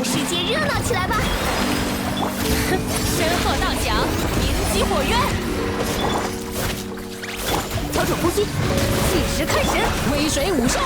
让世界热闹起来吧！身后荡响，迎击火焰。调整呼吸，计时开始，微水武兽。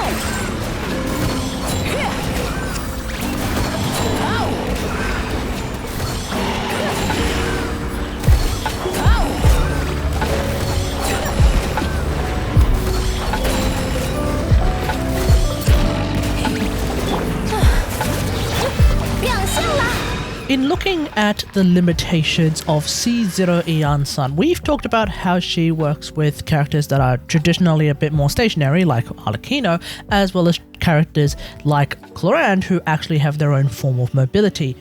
In looking at the limitations of C0 Iansan, we've talked about how she works with characters that are traditionally a bit more stationary, like Arlecchino, as well as characters like Clorinde, who actually have their own form of mobility.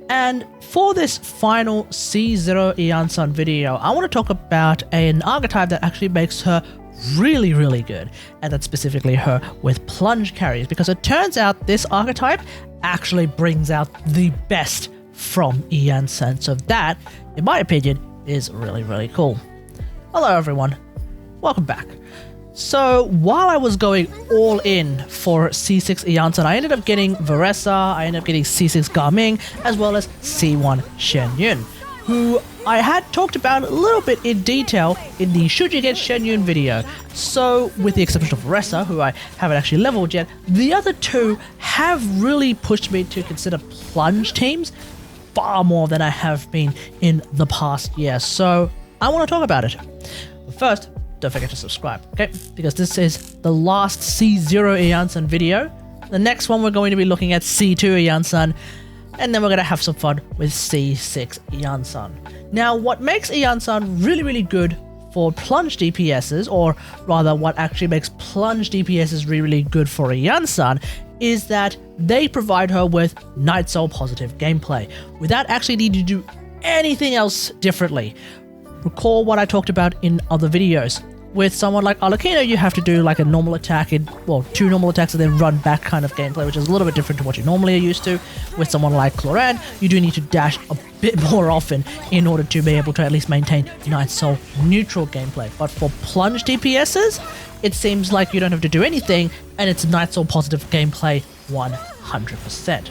And for this final C0 Iansan video, I want to talk about an archetype that actually makes her really, really good, and that's specifically her with Plunge Carries, because it turns out this archetype actually brings out the best from Iansan. So that, in my opinion, is really, really cool. Hello everyone, welcome back. So while I was going all in for C6 Iansan, I ended up getting Varesa, I ended up getting C6 Gaming, as well as C1 Xianyun, who I had talked about a little bit in detail in the Should You Get Xianyun video. So with the exception of Varesa, who I haven't actually leveled yet, the other two have really pushed me to consider Plunge teams far more than I have been in the past year. So I want to talk about it. But first, don't forget to subscribe, okay? Because this is the last C0 Iansan video. The next one we're going to be looking at C2 Iansan, and then we're going to have some fun with C6 Iansan. Now, what makes Iansan really, really good for Plunge DPSs, or rather what actually makes Plunge DPSs really, really good for Iansan, is that they provide her with Nightsoul positive gameplay without actually needing to do anything else differently. Recall what I talked about in other videos. With someone like Arlecchino, you have to do like a normal attack in, well, 2 normal attacks and then run back kind of gameplay, which is a little bit different to what you normally are used to. With someone like Clorinde, you do need to dash a bit more often in order to be able to at least maintain Nightsoul neutral gameplay. But for Plunge DPSs, it seems like you don't have to do anything, and it's Nightsoul positive gameplay 100%.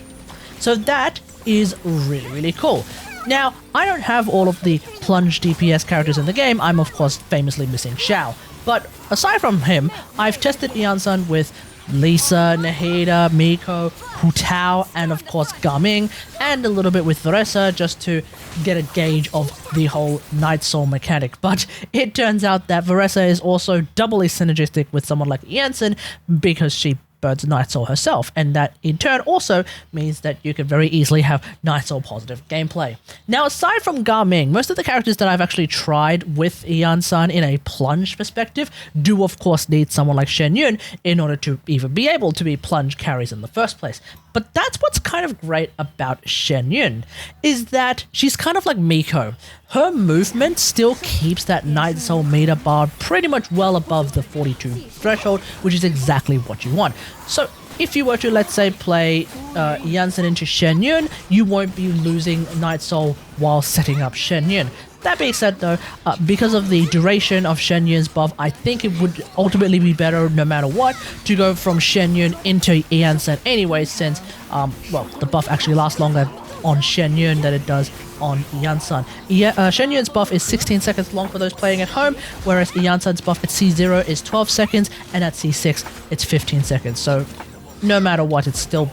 So that is really, really cool. Now, I don't have all of the Plunge DPS characters in the game. I'm of course famously missing Xiao. But aside from him, I've tested Iansan with Lisa, Nahida, Miko, Hu Tao, and of course Gaming, and a little bit with Varesa just to get a gauge of the whole Nightsoul mechanic. But it turns out that Varesa is also doubly synergistic with someone like Iansan because she burns Nightsoul herself, and that in turn also means that you can very easily have Nightsoul positive gameplay. Now, aside from Gaming, most of the characters that I've actually tried with Iansan in a Plunge perspective do of course need someone like Xianyun in order to even be able to be Plunge carries in the first place. But that's what's kind of great about Xianyun, is that she's kind of like Miko. Her movement still keeps that Nightsoul meter bar pretty much well above the 42 threshold, which is exactly what you want. So if you were to, let's say, play Iansan into Xianyun, you won't be losing Nightsoul while setting up Xianyun. That being said though, because of the duration of Xianyun's buff, I think it would ultimately be better no matter what to go from Xianyun into Iansan anyway, since, well, the buff actually lasts longer on Xianyun than it does on Iansan. Xianyun's buff is 16 seconds long for those playing at home, whereas Iansan's buff at C0 is 12 seconds, and at C6 it's 15 seconds. So no matter what, it's still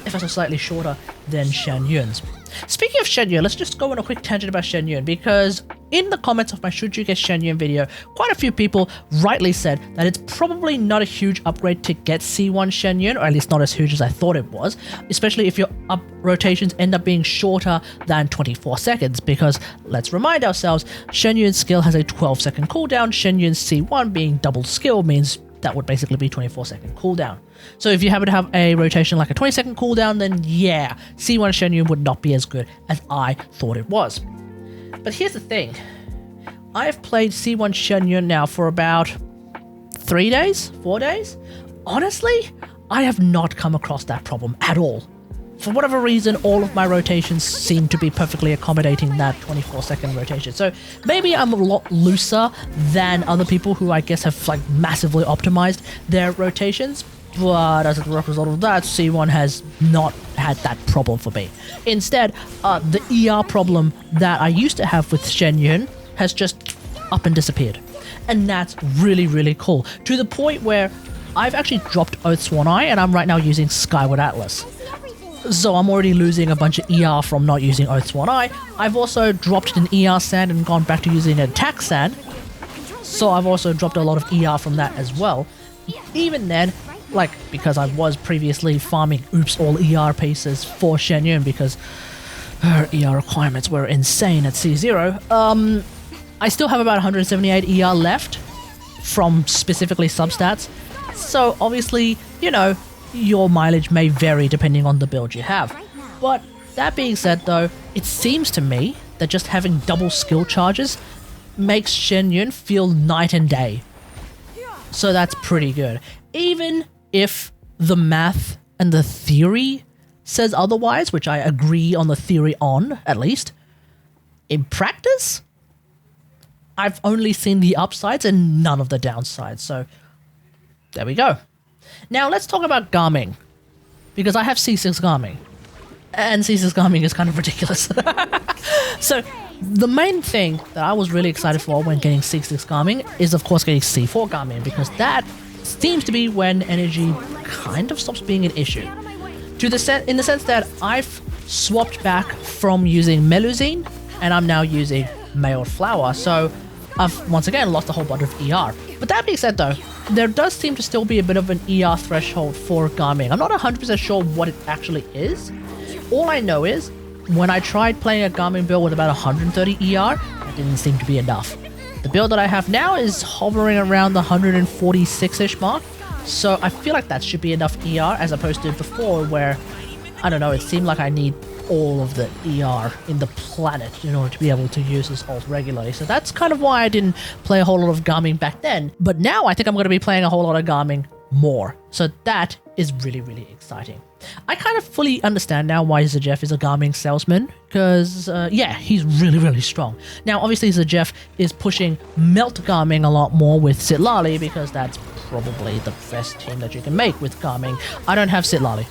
ever so slightly shorter than Xianyun's. Speaking of Xianyun, let's just go on a quick tangent about Xianyun, because in the comments of my Should You Get Xianyun video, quite a few people rightly said that it's probably not a huge upgrade to get C1 Xianyun, or at least not as huge as I thought it was, especially if your up rotations end up being shorter than 24 seconds, because let's remind ourselves, Xianyun's skill has a 12-second cooldown. Xianyun's C1 being double skill means that would basically be 24-second cooldown. So if you happen to have a rotation like a 20-second cooldown, then yeah, C1 Xianyun would not be as good as I thought it was. But here's the thing. I've played C1 Xianyun now for about 3 days, 4 days. Honestly, I have not come across that problem at all. For whatever reason, all of my rotations seem to be perfectly accommodating that 24-second rotation. So maybe I'm a lot looser than other people who I guess have like massively optimized their rotations. But as a result of that, C1 has not had that problem for me. Instead, the ER problem that I used to have with Xianyun has just up and disappeared. And that's really, really cool. To the point where I've actually dropped Oathsworn Eye and I'm right now using Skyward Atlas. So I'm already losing a bunch of ER from not using Oathsworn Eye. I've also dropped an ER Sand and gone back to using an Attack Sand. So I've also dropped a lot of ER from that as well. Even then, like, because I was previously farming all ER pieces for Xianyun because her ER requirements were insane at C0, I still have about 178 ER left from specifically substats. So obviously, you know, your mileage may vary depending on the build you have. But that being said though, it seems to me that just having double skill charges makes Xianyun feel night and day. So that's pretty good. Even if the math and the theory says otherwise, which I agree on the theory on, at least, in practice, I've only seen the upsides and none of the downsides, so there we go. Now let's talk about Garming, because I have C6 Garming, and C6 Garming is kind of ridiculous. So the main thing that I was really excited for when getting C6 Garming is of course getting C4 Garming, because that seems to be when energy kind of stops being an issue. In the sense that I've swapped back from using Melusine, and I'm now using Mailed Flower, so I've once again lost a whole bunch of ER. But that being said though, there does seem to still be a bit of an ER threshold for Garming. I'm not 100% sure what it actually is. All I know is, when I tried playing a Garming build with about 130 ER, that didn't seem to be enough. The build that I have now is hovering around the 146-ish mark, so I feel like that should be enough ER as opposed to before where, I don't know, it seemed like I need all of the ER in the planet in order to be able to use this ult regularly. So that's kind of why I didn't play a whole lot of Garming back then. But now I think I'm going to be playing a whole lot of Garming more. So that is really, really exciting. I kind of fully understand now why Zajef is a Garming salesman, because yeah, he's really, really strong. Now obviously Zajef is pushing Melt Garming a lot more with Sitlali, because that's probably the best team that you can make with Garming. I don't have Sitlali.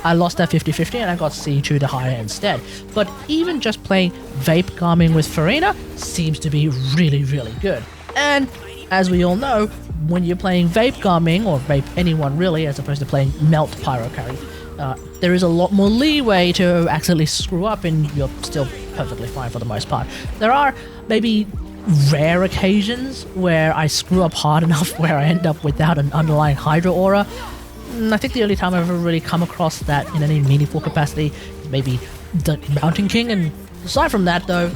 I lost that 50-50 and I got C2 to higher instead. But even just playing Vape Garming with Furina seems to be really, really good. And as we all know, when you're playing Vape Garming, or Vape anyone really, as opposed to playing Melt Pyro Carry, there is a lot more leeway to accidentally screw up and you're still perfectly fine for the most part. There are maybe rare occasions where I screw up hard enough where I end up without an underlying Hydra Aura. I think the only time I've ever really come across that in any meaningful capacity is maybe the Mountain King, and aside from that though,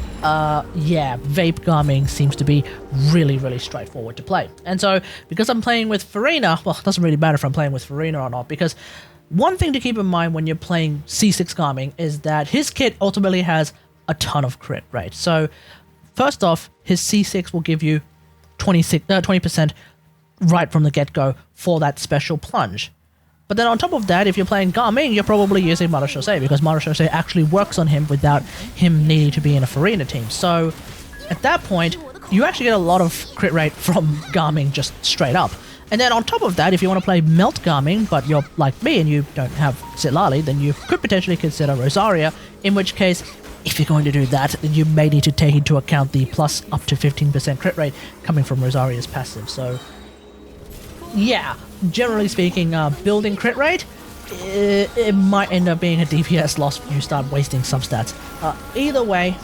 yeah, Vape Garming seems to be really, really straightforward to play. And so, because I'm playing with Furina, well, it doesn't really matter if I'm playing with Furina or not, because one thing to keep in mind when you're playing C6 Garming is that his kit ultimately has a ton of crit rate. So, first off, his C6 will give you 20% right from the get-go for that special plunge. But then on top of that, if you're playing Garming, you're probably using Marechaussee, because Marechaussee actually works on him without him needing to be in a Furina team. So at that point, you actually get a lot of crit rate from Garming just straight up. And then on top of that, if you want to play Melt Garming, but you're like me and you don't have Sitlali, then you could potentially consider Rosaria, in which case, if you're going to do that, then you may need to take into account the plus up to 15% crit rate coming from Rosaria's passive. So yeah, generally speaking, building crit rate, it might end up being a DPS loss when you start wasting substats. Either way,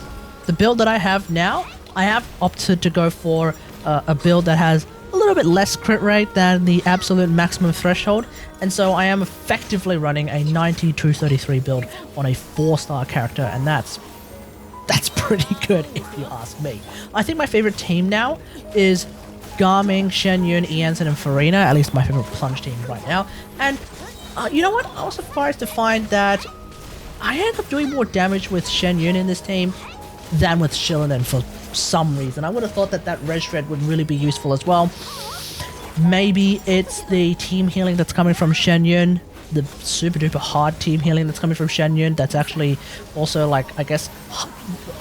the build that I have now, I have opted to go for a build that has a little bit less crit rate than the absolute maximum threshold, and so I am effectively running a 92-33 build on a 4-star character, and that's pretty good if you ask me. I think my favorite team now is Garming, Xianyun, Iansan, and Furina, at least my favorite Plunge team right now. And you know what? I was surprised to find that I end up doing more damage with Xianyun in this team than with Xilonen for some reason. I would have thought that Red Shred would really be useful as well. Maybe it's the team healing that's coming from Xianyun, the super duper hard team healing that's coming from Xianyun, that's actually also, like, I guess,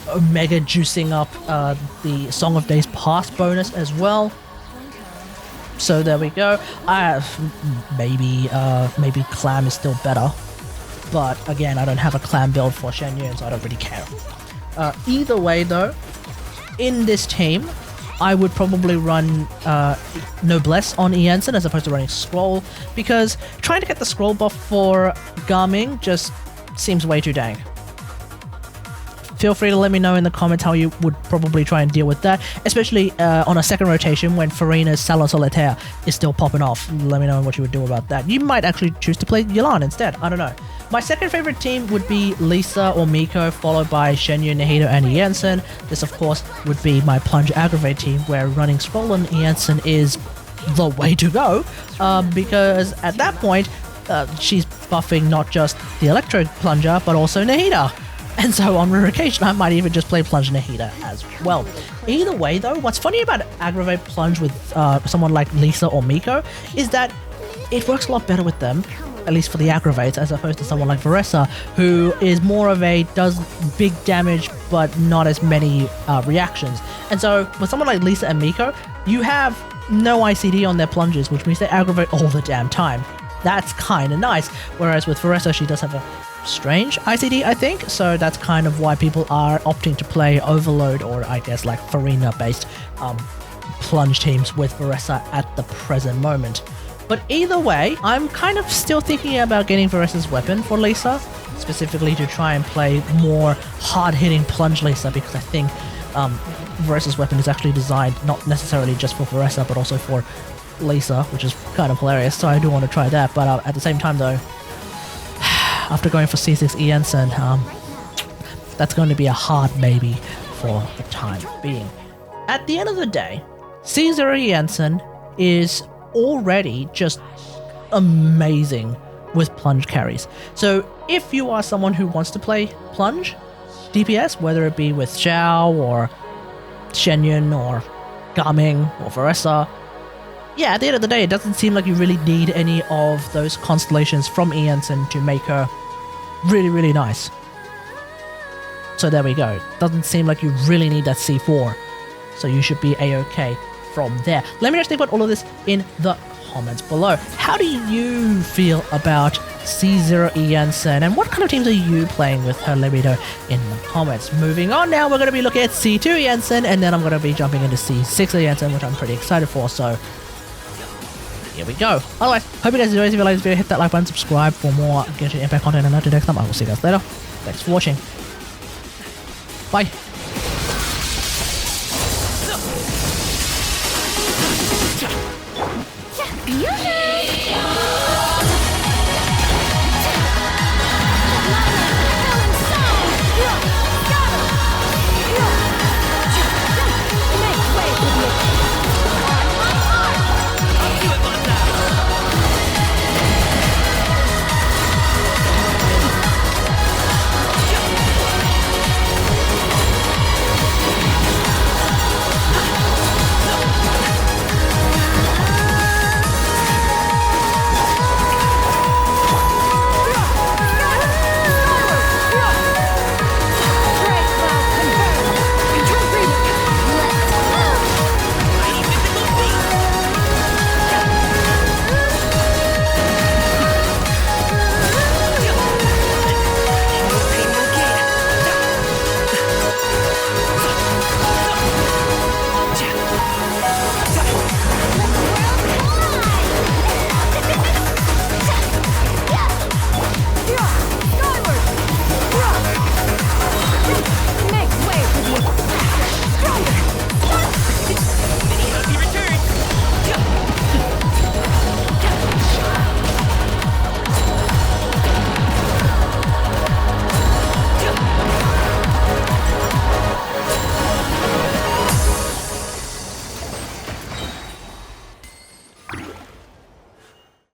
omega juicing up the Song of Days Past bonus as well. So there we go. Maybe Clam is still better. but again, I don't have a clan build for Xianyun, so I don't really care. Either way though, in this team, I would probably run Noblesse on Iansan as opposed to running Scroll, because trying to get the Scroll buff for Garming just seems way too dang. Feel free to let me know in the comments how you would probably try and deal with that, especially on a second rotation when Furina's Salon Solitaire is still popping off. Let me know what you would do about that. You might actually choose to play Xilonen instead, I don't know. My second favorite team would be Lisa or Miko, followed by Xianyun, Nahida, and Iansan. This, of course, would be my Plunge Aggravate team, where running Scroll on Iansan is the way to go, because at that point, she's buffing not just the Electro Plunger, but also Nahida. And so on rare occasion, I might even just play Plunge Nahida as well. Either way though, what's funny about Aggravate Plunge with someone like Lisa or Miko is that it works a lot better with them, at least for the Aggravates, as opposed to someone like Varesa, who is more of a does big damage but not as many reactions. And so with someone like Lisa and Miko, you have no ICD on their plunges, which means they aggravate all the damn time. That's kind of nice. Whereas with Varesa, she does have a strange ICD, I think, so that's kind of why people are opting to play Overload or I guess like Furina based plunge teams with Varesa at the present moment. But either way, I'm kind of still thinking about getting Varesa's weapon for Lisa, specifically to try and play more hard-hitting plunge Lisa, because I think Varesa's weapon is actually designed not necessarily just for Varesa but also for Lisa, which is kind of hilarious, so I do want to try that. But at the same time though, after going for C6 Iansan, that's going to be a hard maybe for the time being. At the end of the day, C0 Iansan is already just amazing with plunge carries. So if you are someone who wants to play plunge DPS, whether it be with Xiao or Xianyun or Garming or Varesa, yeah, at the end of the day, it doesn't seem like you really need any of those constellations from Iansan to make her really, really nice. So there we go. Doesn't seem like you really need that C4. So you should be a-okay from there. Let me know think about all of this in the comments below. How do you feel about C0 Iansan, and what kind of teams are you playing with her? Let me know in the comments. Moving on now, we're going to be looking at C2 Iansan, and then I'm going to be jumping into C6 Iansan, which I'm pretty excited for, so here we go. Otherwise, hope you guys enjoyed. If you like this video, hit that like button, subscribe for more Genshin Impact content, and until next time, I will see you guys later. Thanks for watching. Bye.